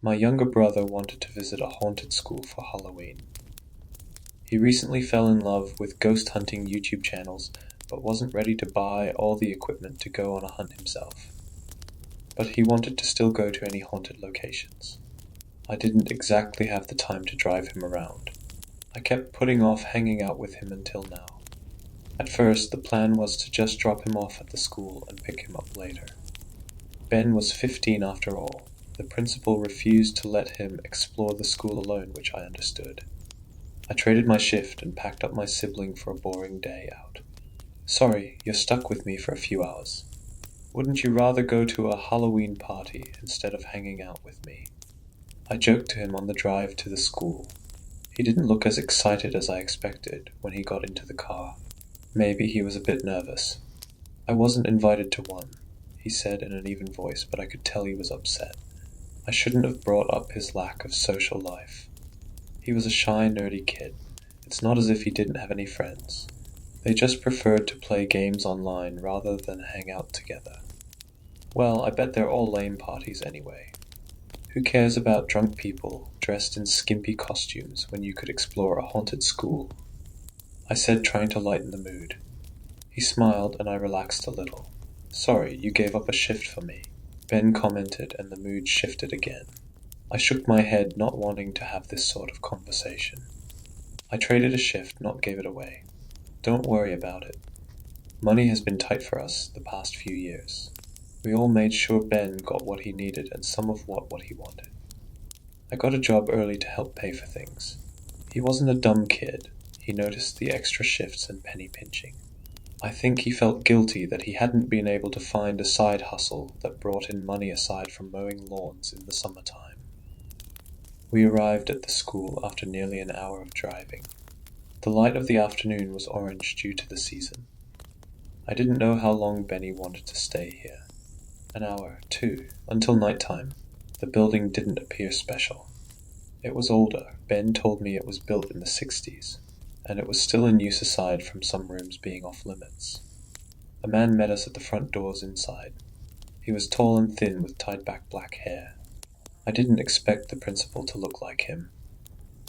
My younger brother wanted to visit a haunted school for Halloween. He recently fell in love with ghost hunting YouTube channels, but wasn't ready to buy all the equipment to go on a hunt himself. But he wanted to still go to any haunted locations. I didn't exactly have the time to drive him around. I kept putting off hanging out with him until now. At first, the plan was to just drop him off at the school and pick him up later. Ben was 15 after all. The principal refused to let him explore the school alone, which I understood. I traded my shift and packed up my sibling for a boring day out. Sorry, you're stuck with me for a few hours. Wouldn't you rather go to a Halloween party instead of hanging out with me? I joked to him on the drive to the school. He didn't look as excited as I expected when he got into the car. Maybe he was a bit nervous. I wasn't invited to one, he said in an even voice, but I could tell he was upset. I shouldn't have brought up his lack of social life. He was a shy, nerdy kid. It's not as if he didn't have any friends. They just preferred to play games online rather than hang out together. Well, I bet they're all lame parties anyway. Who cares about drunk people dressed in skimpy costumes when you could explore a haunted school? I said, trying to lighten the mood. He smiled and I relaxed a little. Sorry, you gave up a shift for me, Ben commented, and the mood shifted again. I shook my head, not wanting to have this sort of conversation. I traded a shift, not gave it away. Don't worry about it. Money has been tight for us the past few years. We all made sure Ben got what he needed and some of what he wanted. I got a job early to help pay for things. He wasn't a dumb kid. He noticed the extra shifts and penny pinching. I think he felt guilty that he hadn't been able to find a side hustle that brought in money aside from mowing lawns in the summertime. We arrived at the school after nearly an hour of driving. The light of the afternoon was orange due to the season. I didn't know how long Benny wanted to stay here. An hour, 2, until nighttime. The building didn't appear special. It was older. Ben told me it was built in the 60s. And it was still in use aside from some rooms being off limits. A man met us at the front doors inside. He was tall and thin with tied back black hair. I didn't expect the principal to look like him.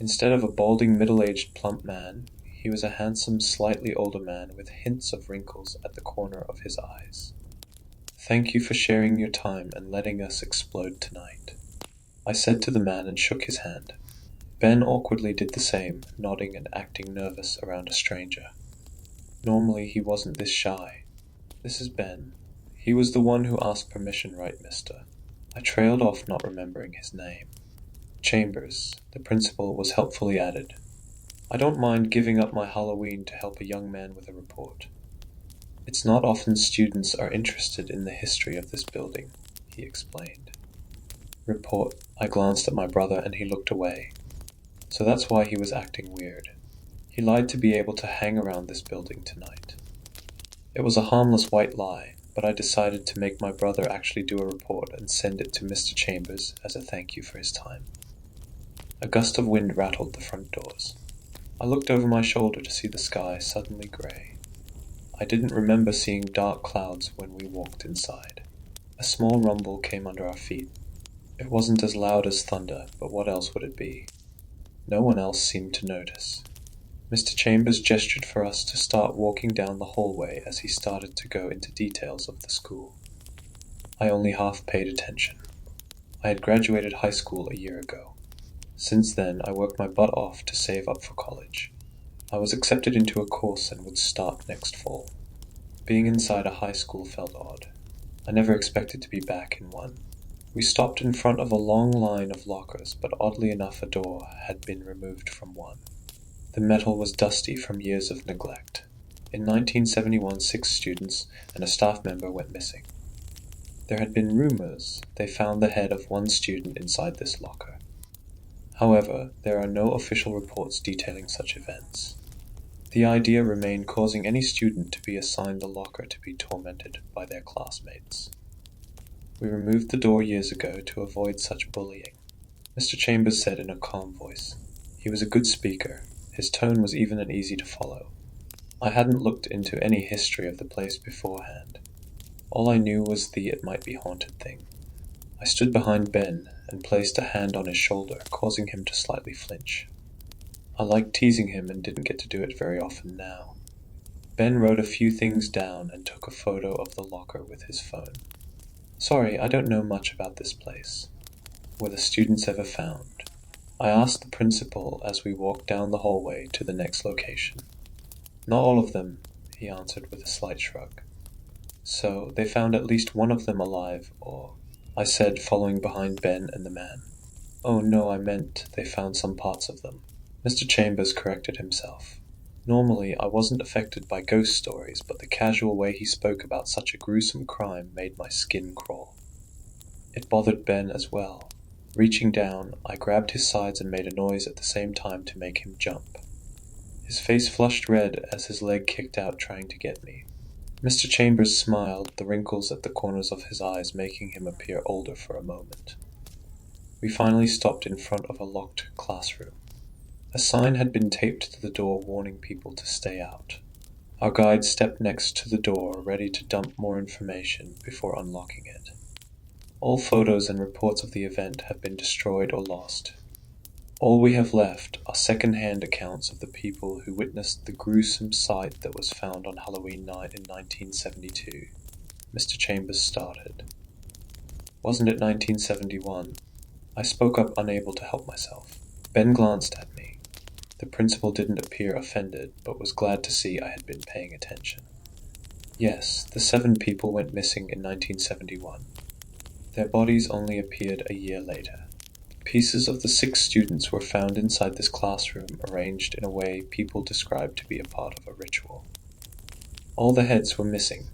Instead of a balding middle-aged plump man, he was a handsome, slightly older man with hints of wrinkles at the corner of his eyes. Thank you for sharing your time and letting us explode tonight, I said to the man and shook his hand. Ben awkwardly did the same, nodding and acting nervous around a stranger. Normally he wasn't this shy. This is Ben. He was the one who asked permission, right, mister? I trailed off, not remembering his name. Chambers, the principal, was helpfully added. I don't mind giving up my Halloween to help a young man with a report. It's not often students are interested in the history of this building, he explained. Report. I glanced at my brother and he looked away. So that's why he was acting weird. He lied to be able to hang around this building tonight. It was a harmless white lie, but I decided to make my brother actually do a report and send it to Mr. Chambers as a thank you for his time. A gust of wind rattled the front doors. I looked over my shoulder to see the sky suddenly grey. I didn't remember seeing dark clouds when we walked inside. A small rumble came under our feet. It wasn't as loud as thunder, but what else would it be? No one else seemed to notice. Mr. Chambers gestured for us to start walking down the hallway as he started to go into details of the school. I only half paid attention. I had graduated high school a year ago. Since then, I worked my butt off to save up for college. I was accepted into a course and would start next fall. Being inside a high school felt odd. I never expected to be back in one. We stopped in front of a long line of lockers, but oddly enough a door had been removed from one. The metal was dusty from years of neglect. In 1971, 6 students and a staff member went missing. There had been rumors they found the head of one student inside this locker. However, there are no official reports detailing such events. The idea remained causing any student to be assigned the locker to be tormented by their classmates. We removed the door years ago to avoid such bullying, Mr. Chambers said in a calm voice. He was a good speaker. His tone was even and easy to follow. I hadn't looked into any history of the place beforehand. All I knew was the "it might be haunted" thing. I stood behind Ben, and placed a hand on his shoulder, causing him to slightly flinch. I liked teasing him and didn't get to do it very often now. Ben wrote a few things down and took a photo of the locker with his phone. "Sorry, I don't know much about this place. Were the students ever found?" I asked the principal as we walked down the hallway to the next location. "Not all of them," he answered with a slight shrug. "So, they found at least one of them alive, or—" I said, following behind Ben and the man. "Oh no, I meant they found some parts of them." Mr. Chambers corrected himself. Normally, I wasn't affected by ghost stories, but the casual way he spoke about such a gruesome crime made my skin crawl. It bothered Ben as well. Reaching down, I grabbed his sides and made a noise at the same time to make him jump. His face flushed red as his leg kicked out trying to get me. Mr. Chambers smiled, the wrinkles at the corners of his eyes making him appear older for a moment. We finally stopped in front of a locked classroom. A sign had been taped to the door warning people to stay out. Our guide stepped next to the door, ready to dump more information before unlocking it. All photos and reports of the event have been destroyed or lost. All we have left are second-hand accounts of the people who witnessed the gruesome sight that was found on Halloween night in 1972. Mr. Chambers started. "Wasn't it 1971? I spoke up, unable to help myself. Ben glanced at me. The principal didn't appear offended, but was glad to see I had been paying attention. "Yes, the 7 people went missing in 1971. Their bodies only appeared a year later. Pieces of the 6 students were found inside this classroom, arranged in a way people described to be a part of a ritual. All the heads were missing.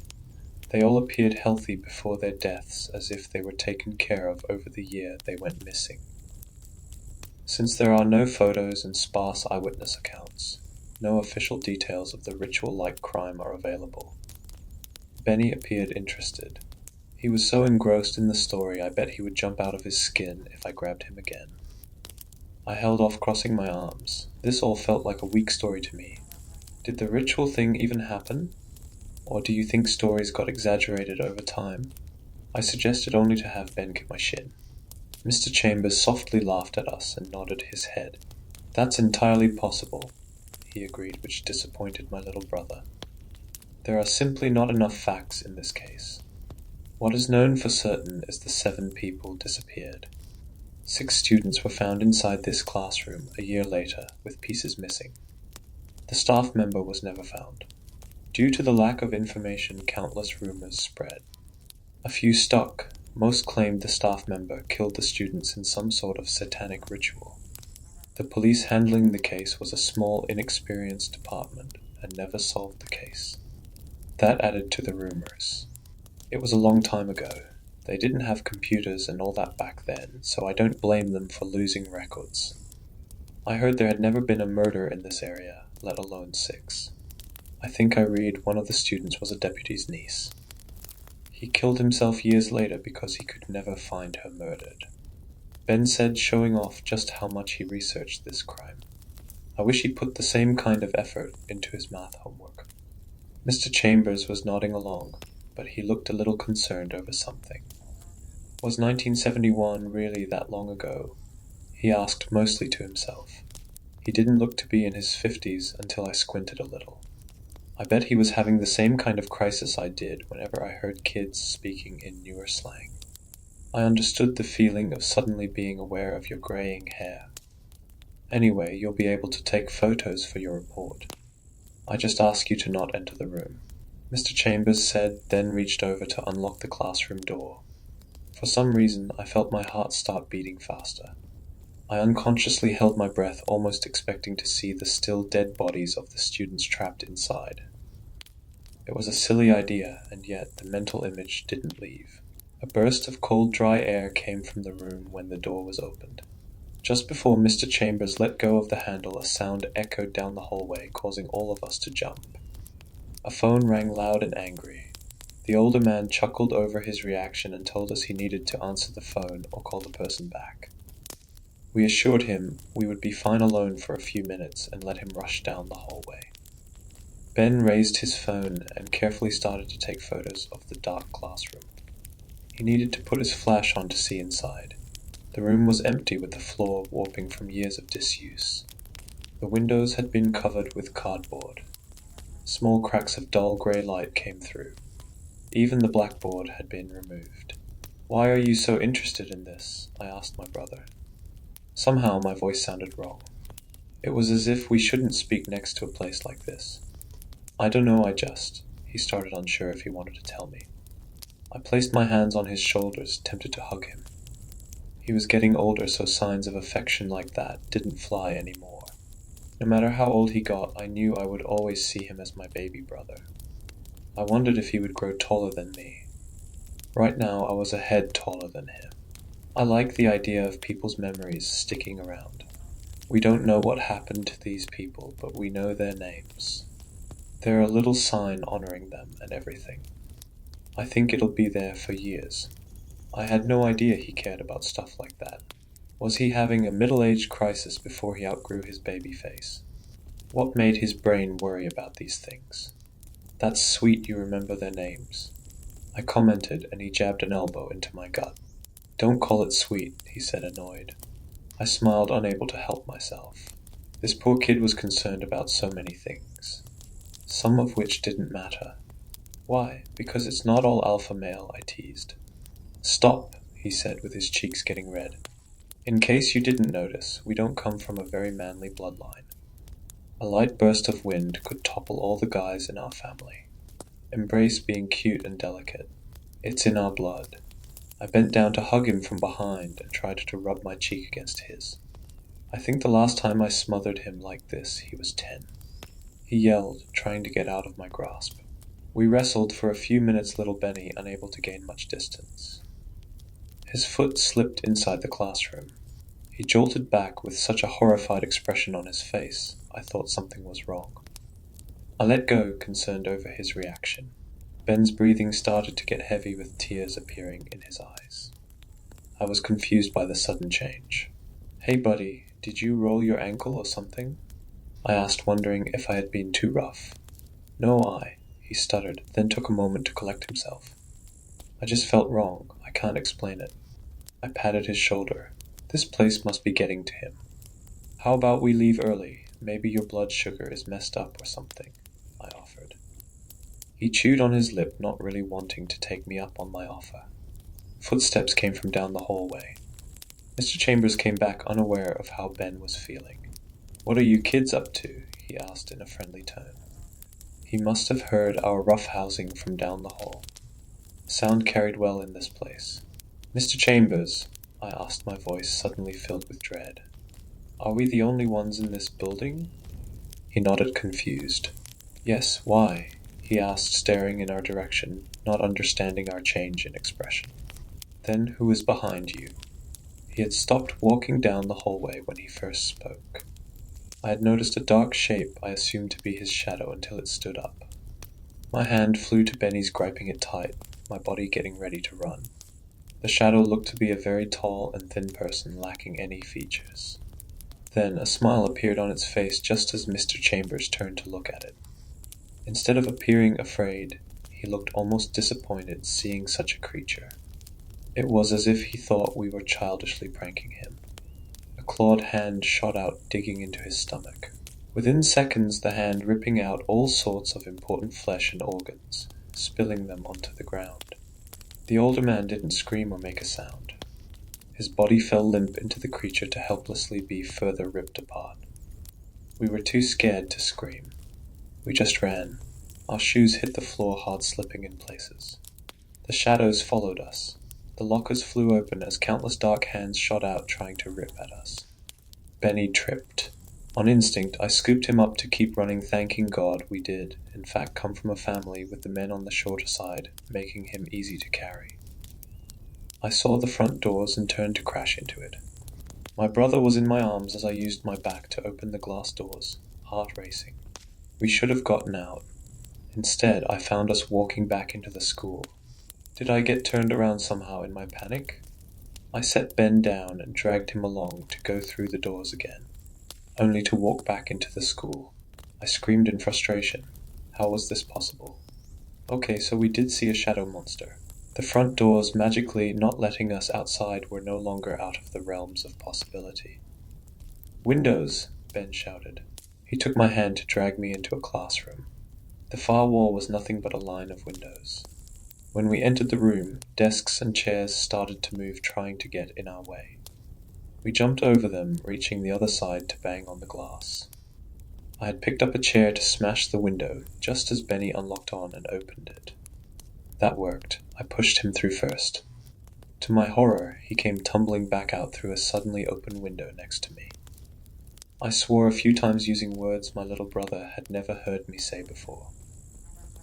They all appeared healthy before their deaths, as if they were taken care of over the year they went missing. Since there are no photos and sparse eyewitness accounts, no official details of the ritual-like crime are available." Benny appeared interested. He was so engrossed in the story I bet he would jump out of his skin if I grabbed him again. I held off, crossing my arms. This all felt like a weak story to me. Did the ritual thing even happen? Or do you think stories got exaggerated over time? I suggested only to have Ben kick my shin. Mr. Chambers softly laughed at us and nodded his head. "That's entirely possible," he agreed, which disappointed my little brother. "There are simply not enough facts in this case. What is known for certain is the 7 people disappeared. 6 students were found inside this classroom a year later, with pieces missing. The staff member was never found. Due to the lack of information, countless rumors spread. A few stuck. Most claimed the staff member killed the students in some sort of satanic ritual. The police handling the case was a small, inexperienced department and never solved the case. That added to the rumors. It was a long time ago. They didn't have computers and all that back then, so I don't blame them for losing records. I heard there had never been a murder in this area, let alone 6. I think I read one of the students was a deputy's niece. He killed himself years later because he could never find her murdered." Ben said, showing off just how much he researched this crime. I wish he put the same kind of effort into his math homework. Mr. Chambers was nodding along, but he looked a little concerned over something. "Was 1971 really that long ago?" he asked, mostly to himself. He didn't look to be in his 50s until I squinted a little. I bet he was having the same kind of crisis I did whenever I heard kids speaking in newer slang. I understood the feeling of suddenly being aware of your graying hair. "Anyway, you'll be able to take photos for your report. I just ask you to not enter the room," Mr. Chambers said, then reached over to unlock the classroom door. For some reason, I felt my heart start beating faster. I unconsciously held my breath, almost expecting to see the still dead bodies of the students trapped inside. It was a silly idea, and yet the mental image didn't leave. A burst of cold, dry air came from the room when the door was opened. Just before Mr. Chambers let go of the handle, a sound echoed down the hallway, causing all of us to jump. A phone rang loud and angry. The older man chuckled over his reaction and told us he needed to answer the phone or call the person back. We assured him we would be fine alone for a few minutes and let him rush down the hallway. Ben raised his phone and carefully started to take photos of the dark classroom. He needed to put his flash on to see inside. The room was empty with the floor warping from years of disuse. The windows had been covered with cardboard. Small cracks of dull grey light came through. Even the blackboard had been removed. "Why are you so interested in this?" I asked my brother. Somehow my voice sounded wrong. It was as if we shouldn't speak next to a place like this. "I don't know, I just—" He started, unsure if he wanted to tell me. I placed my hands on his shoulders, tempted to hug him. He was getting older, so signs of affection like that didn't fly anymore. No matter how old he got, I knew I would always see him as my baby brother. I wondered if he would grow taller than me. Right now I was a head taller than him. I like the idea of people's memories sticking around. We don't know what happened to these people, but we know their names. They're a little sign honoring them and everything. I think it'll be there for years. I had no idea he cared about stuff like that. Was he having a middle-aged crisis before he outgrew his baby face? What made his brain worry about these things? "That's sweet you remember their names," I commented, and he jabbed an elbow into my gut. "Don't call it sweet," he said, annoyed. I smiled, unable to help myself. This poor kid was concerned about so many things, some of which didn't matter. "Why? Because it's not all alpha male," I teased. "Stop," he said, with his cheeks getting red. "In case you didn't notice, we don't come from a very manly bloodline. A light burst of wind could topple all the guys in our family. Embrace being cute and delicate. It's in our blood." I bent down to hug him from behind and tried to rub my cheek against his. I think the last time I smothered him like this, he was 10. He yelled, trying to get out of my grasp. We wrestled for a few minutes, little Benny unable to gain much distance. His foot slipped inside the classroom. He jolted back with such a horrified expression on his face, I thought something was wrong. I let go, concerned over his reaction. Ben's breathing started to get heavy with tears appearing in his eyes. I was confused by the sudden change. "Hey buddy, did you roll your ankle or something?" I asked, wondering if I had been too rough. "No, he stuttered, then took a moment to collect himself. "I just felt wrong. I can't explain it." I patted his shoulder. This place must be getting to him. "How about we leave early? Maybe your blood sugar is messed up or something," I offered. He chewed on his lip, not really wanting to take me up on my offer. Footsteps came from down the hallway. Mr. Chambers came back, unaware of how Ben was feeling. "What are you kids up to?" he asked in a friendly tone. He must have heard our roughhousing from down the hall. The sound carried well in this place. "Mr. Chambers," I asked, my voice suddenly filled with dread, "are we the only ones in this building?" He nodded, confused. "Yes, why?" he asked, staring in our direction, not understanding our change in expression. "Then who is behind you?" He had stopped walking down the hallway when he first spoke. I had noticed a dark shape I assumed to be his shadow until it stood up. My hand flew to Benny's, griping it tight, my body getting ready to run. The shadow looked to be a very tall and thin person lacking any features. Then a smile appeared on its face just as Mr. Chambers turned to look at it. Instead of appearing afraid, he looked almost disappointed seeing such a creature. It was as if he thought we were childishly pranking him. A clawed hand shot out, digging into his stomach. Within seconds, the hand ripping out all sorts of important flesh and organs, spilling them onto the ground. The older man didn't scream or make a sound. His body fell limp into the creature to helplessly be further ripped apart. We were too scared to scream. We just ran. Our shoes hit the floor hard, slipping in places. The shadows followed us. The lockers flew open as countless dark hands shot out, trying to rip at us. Benny tripped. On instinct, I scooped him up to keep running, thanking God we did, in fact, come from a family with the men on the shorter side, making him easy to carry. I saw the front doors and turned to crash into it. My brother was in my arms as I used my back to open the glass doors, heart racing. We should have gotten out. Instead, I found us walking back into the school. Did I get turned around somehow in my panic? I set Ben down and dragged him along to go through the doors again, only to walk back into the school. I screamed in frustration. How was this possible? Okay, so we did see a shadow monster. The front doors magically not letting us outside were no longer out of the realms of possibility. "Windows!" Ben shouted. He took my hand to drag me into a classroom. The far wall was nothing but a line of windows. When we entered the room, desks and chairs started to move, trying to get in our way. We jumped over them, reaching the other side to bang on the glass. I had picked up a chair to smash the window, just as Benny unlocked on and opened it. That worked. I pushed him through first. To my horror, he came tumbling back out through a suddenly open window next to me. I swore a few times using words my little brother had never heard me say before.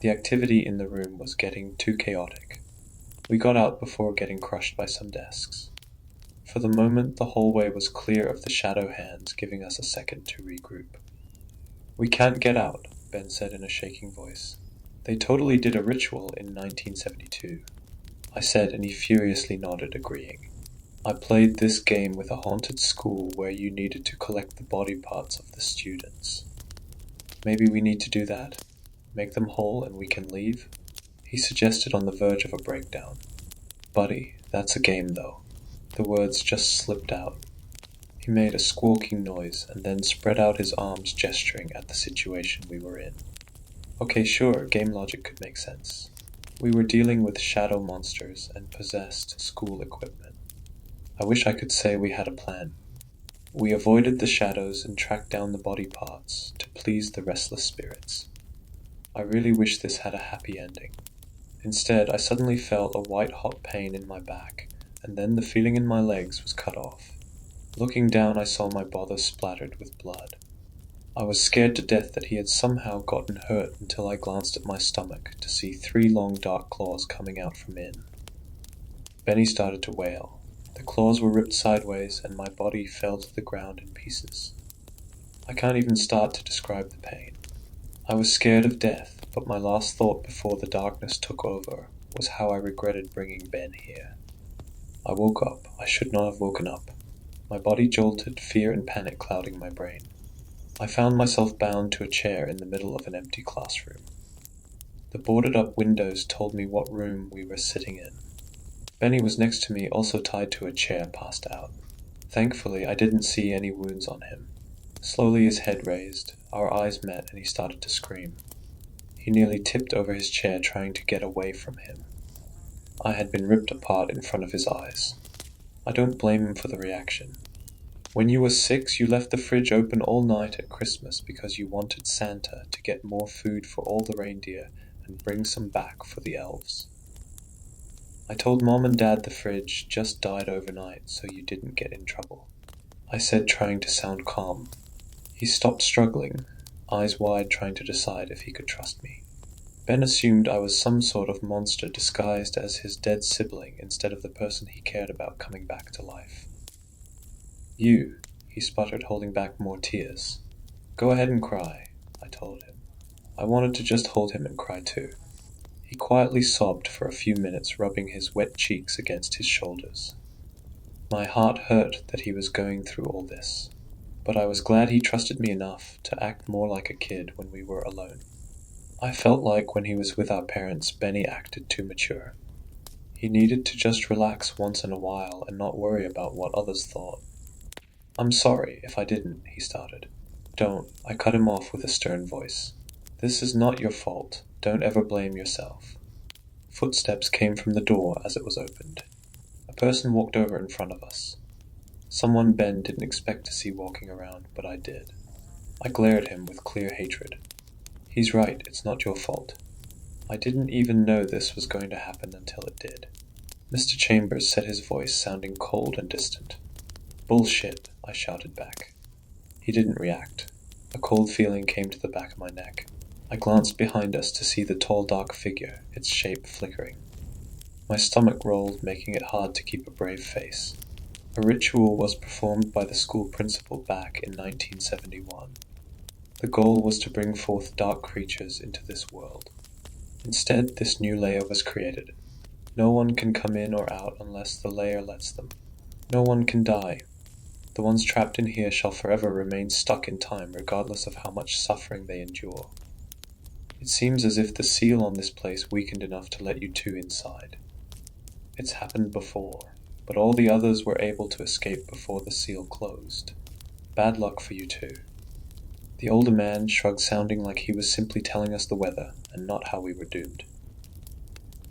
The activity in the room was getting too chaotic. We got out before getting crushed by some desks. For the moment, the hallway was clear of the shadow hands, giving us a second to regroup. "We can't get out," Ben said in a shaking voice. "They totally did a ritual in 1972. I said, and he furiously nodded, agreeing. "I played this game with a haunted school where you needed to collect the body parts of the students. Maybe we need to do that? Make them whole and we can leave?" He suggested on the verge of a breakdown. "Buddy, that's a game though." The words just slipped out. He made a squawking noise and then spread out his arms, gesturing at the situation we were in. Okay, sure, game logic could make sense. We were dealing with shadow monsters and possessed school equipment. I wish I could say we had a plan. We avoided the shadows and tracked down the body parts to please the restless spirits. I really wish this had a happy ending. Instead, I suddenly felt a white-hot pain in my back, and then the feeling in my legs was cut off. Looking down, I saw my brother splattered with blood. I was scared to death that he had somehow gotten hurt until I glanced at my stomach to see 3 long dark claws coming out from in. Benny started to wail. The claws were ripped sideways, and my body fell to the ground in pieces. I can't even start to describe the pain. I was scared of death, but my last thought before the darkness took over was how I regretted bringing Ben here. I woke up. I should not have woken up. My body jolted, fear and panic clouding my brain. I found myself bound to a chair in the middle of an empty classroom. The boarded-up windows told me what room we were sitting in. Benny was next to me, also tied to a chair, passed out. Thankfully, I didn't see any wounds on him. Slowly his head raised, our eyes met, and he started to scream. He nearly tipped over his chair trying to get away from him. I had been ripped apart in front of his eyes. I don't blame him for the reaction. When you were 6, you left the fridge open all night at Christmas because you wanted Santa to get more food for all the reindeer and bring some back for the elves. I told Mom and Dad the fridge just died overnight so you didn't get in trouble. I said, trying to sound calm. He stopped struggling, eyes wide, trying to decide if he could trust me. Ben assumed I was some sort of monster disguised as his dead sibling instead of the person he cared about coming back to life. "You," he sputtered, holding back more tears. "Go ahead and cry," I told him. I wanted to just hold him and cry too. He quietly sobbed for a few minutes, rubbing his wet cheeks against his shoulders. My heart hurt that he was going through all this, but I was glad he trusted me enough to act more like a kid when we were alone. I felt like when he was with our parents, Benny acted too mature. He needed to just relax once in a while and not worry about what others thought. "I'm sorry if I didn't," he started. "Don't," I cut him off with a stern voice. "This is not your fault. Don't ever blame yourself." Footsteps came from the door as it was opened. A person walked over in front of us. Someone Ben didn't expect to see walking around, but I did. I glared at him with clear hatred. "He's right, it's not your fault." I didn't even know this was going to happen until it did. Mr. Chambers said, his voice sounding cold and distant. "Bullshit," I shouted back. He didn't react. A cold feeling came to the back of my neck. I glanced behind us to see the tall dark figure, its shape flickering. My stomach rolled, making it hard to keep a brave face. A ritual was performed by the school principal back in 1971. The goal was to bring forth dark creatures into this world. Instead, this new layer was created. No one can come in or out unless the layer lets them. No one can die. The ones trapped in here shall forever remain stuck in time, regardless of how much suffering they endure. It seems as if the seal on this place weakened enough to let you two inside. It's happened before, but all the others were able to escape before the seal closed. Bad luck for you too." The older man shrugged, sounding like he was simply telling us the weather and not how we were doomed.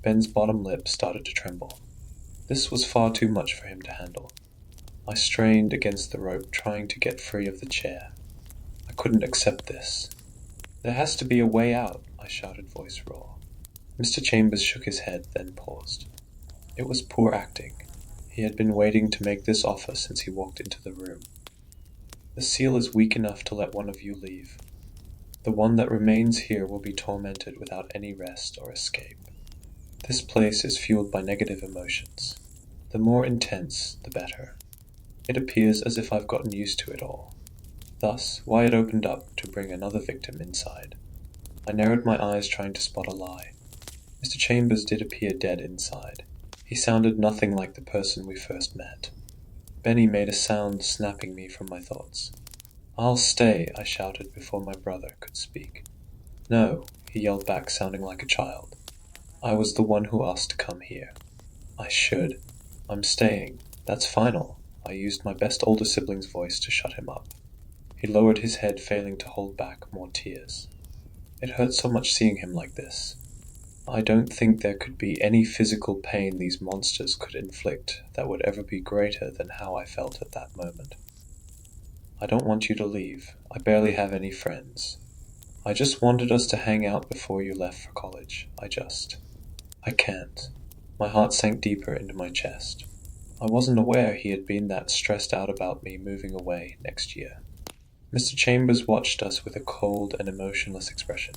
Ben's bottom lip started to tremble. This was far too much for him to handle. I strained against the rope, trying to get free of the chair. I couldn't accept this. "There has to be a way out," I shouted, voice raw. Mr. Chambers shook his head, then paused. It was poor acting. He had been waiting to make this offer since he walked into the room. "The seal is weak enough to let one of you leave. The one that remains here will be tormented without any rest or escape. This place is fueled by negative emotions. The more intense, the better. It appears as if I've gotten used to it all. Thus, why it opened up to bring another victim inside." I narrowed my eyes, trying to spot a lie. Mr. Chambers did appear dead inside. He sounded nothing like the person we first met. Benny made a sound, snapping me from my thoughts. "I'll stay," I shouted before my brother could speak. "No," he yelled back, sounding like a child. "I was the one who asked to come here. I should. I'm staying. That's final." I used my best older sibling's voice to shut him up. He lowered his head, failing to hold back more tears. It hurt so much seeing him like this. I don't think there could be any physical pain these monsters could inflict that would ever be greater than how I felt at that moment. "I don't want you to leave. I barely have any friends. I just wanted us to hang out before you left for college. I can't." My heart sank deeper into my chest. I wasn't aware he had been that stressed out about me moving away next year. Mr. Chambers watched us with a cold and emotionless expression.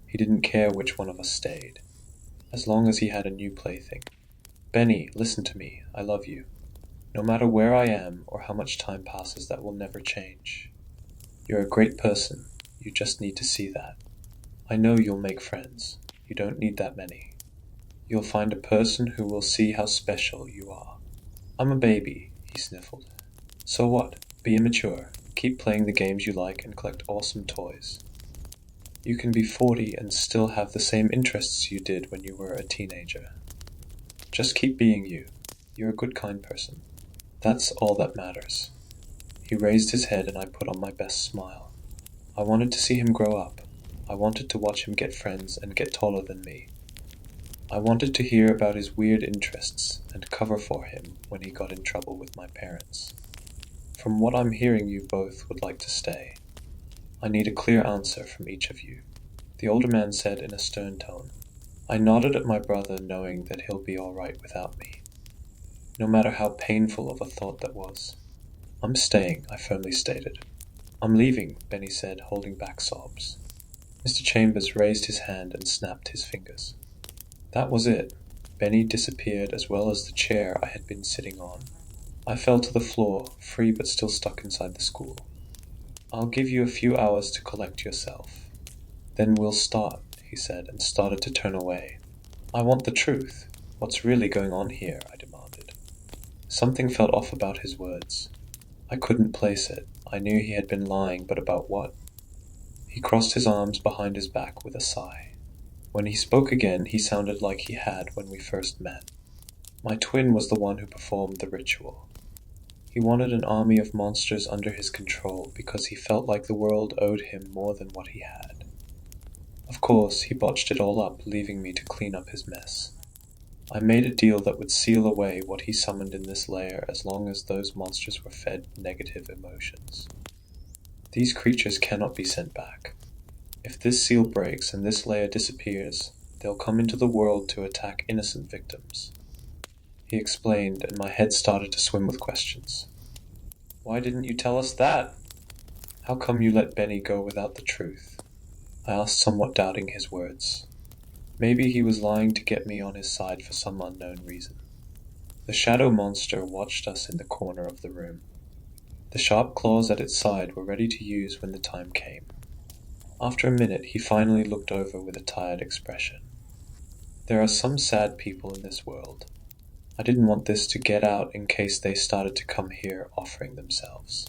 He didn't care which one of us stayed, as long as he had a new plaything. "Benny, listen to me. I love you. No matter where I am or how much time passes, that will never change. You're a great person. You just need to see that. I know you'll make friends. You don't need that many. You'll find a person who will see how special you are." "I'm a baby," he sniffled. "So what? Be immature. Keep playing the games you like and collect awesome toys. You can be 40 and still have the same interests you did when you were a teenager. Just keep being you. You're a good, kind person. That's all that matters." He raised his head and I put on my best smile. I wanted to see him grow up. I wanted to watch him get friends and get taller than me. I wanted to hear about his weird interests and cover for him when he got in trouble with my parents. From what I'm hearing, you both would like to stay. I need a clear answer from each of you," the older man said in a stern tone. I nodded at my brother, knowing that he'll be all right without me, no matter how painful of a thought that was. "I'm staying," I firmly stated. "I'm leaving," Benny said, holding back sobs. Mr. Chambers raised his hand and snapped his fingers. That was it. Benny disappeared, as well as the chair I had been sitting on. I fell to the floor, free but still stuck inside the school. "I'll give you a few hours to collect yourself. Then we'll start," he said, and started to turn away. "I want the truth. What's really going on here?" I demanded. Something felt off about his words. I couldn't place it. I knew he had been lying, but about what? He crossed his arms behind his back with a sigh. When he spoke again, he sounded like he had when we first met. My twin was the one who performed the ritual. He wanted an army of monsters under his control because he felt like the world owed him more than what he had. Of course, he botched it all up, leaving me to clean up his mess. I made a deal that would seal away what he summoned in this lair as long as those monsters were fed negative emotions. These creatures cannot be sent back. If this seal breaks and this lair disappears, they'll come into the world to attack innocent victims. He explained, and my head started to swim with questions. "Why didn't you tell us that? How come you let Benny go without the truth?" I asked, somewhat doubting his words. Maybe he was lying to get me on his side for some unknown reason. The shadow monster watched us in the corner of the room. The sharp claws at its side were ready to use when the time came. After a minute, he finally looked over with a tired expression. "There are some sad people in this world. I didn't want this to get out in case they started to come here offering themselves.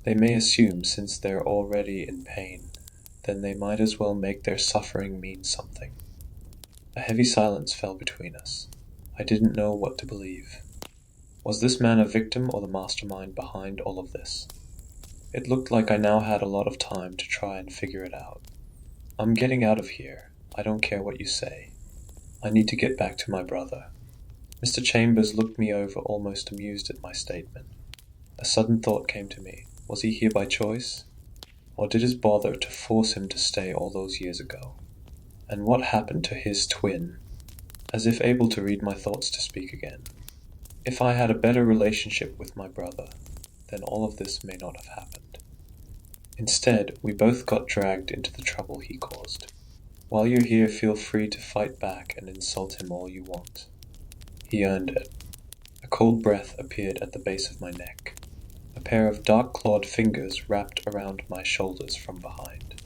They may assume since they're already in pain, then they might as well make their suffering mean something." A heavy silence fell between us. I didn't know what to believe. Was this man a victim or the mastermind behind all of this? It looked like I now had a lot of time to try and figure it out. I'm getting out of here. I don't care what you say. I need to get back to my brother. Mr. Chambers looked me over, almost amused at my statement. A sudden thought came to me. Was he here by choice? Or did his bother to force him to stay all those years ago? And what happened to his twin? As if able to read my thoughts to speak again. If I had a better relationship with my brother, then all of this may not have happened. Instead, we both got dragged into the trouble he caused. While you're here, feel free to fight back and insult him all you want. He earned it. A cold breath appeared at the base of my neck. A pair of dark-clawed fingers wrapped around my shoulders from behind.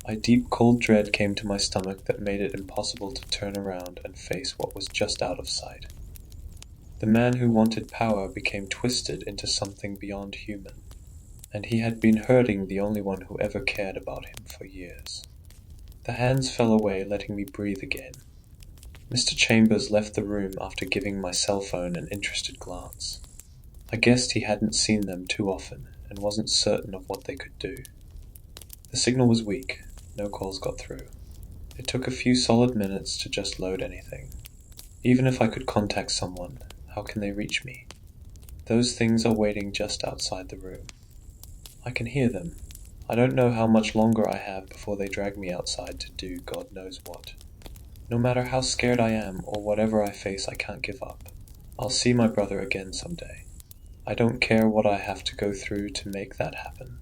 A deep cold dread came to my stomach that made it impossible to turn around and face what was just out of sight. The man who wanted power became twisted into something beyond human, and he had been hurting the only one who ever cared about him for years. The hands fell away, letting me breathe again. Mr. Chambers left the room after giving my cell phone an interested glance. I guessed he hadn't seen them too often and wasn't certain of what they could do. The signal was weak. No calls got through. It took a few solid minutes to just load anything. Even if I could contact someone, how can they reach me? Those things are waiting just outside the room. I can hear them. I don't know how much longer I have before they drag me outside to do God knows what. No matter how scared I am or whatever I face, I can't give up. I'll see my brother again someday. I don't care what I have to go through to make that happen.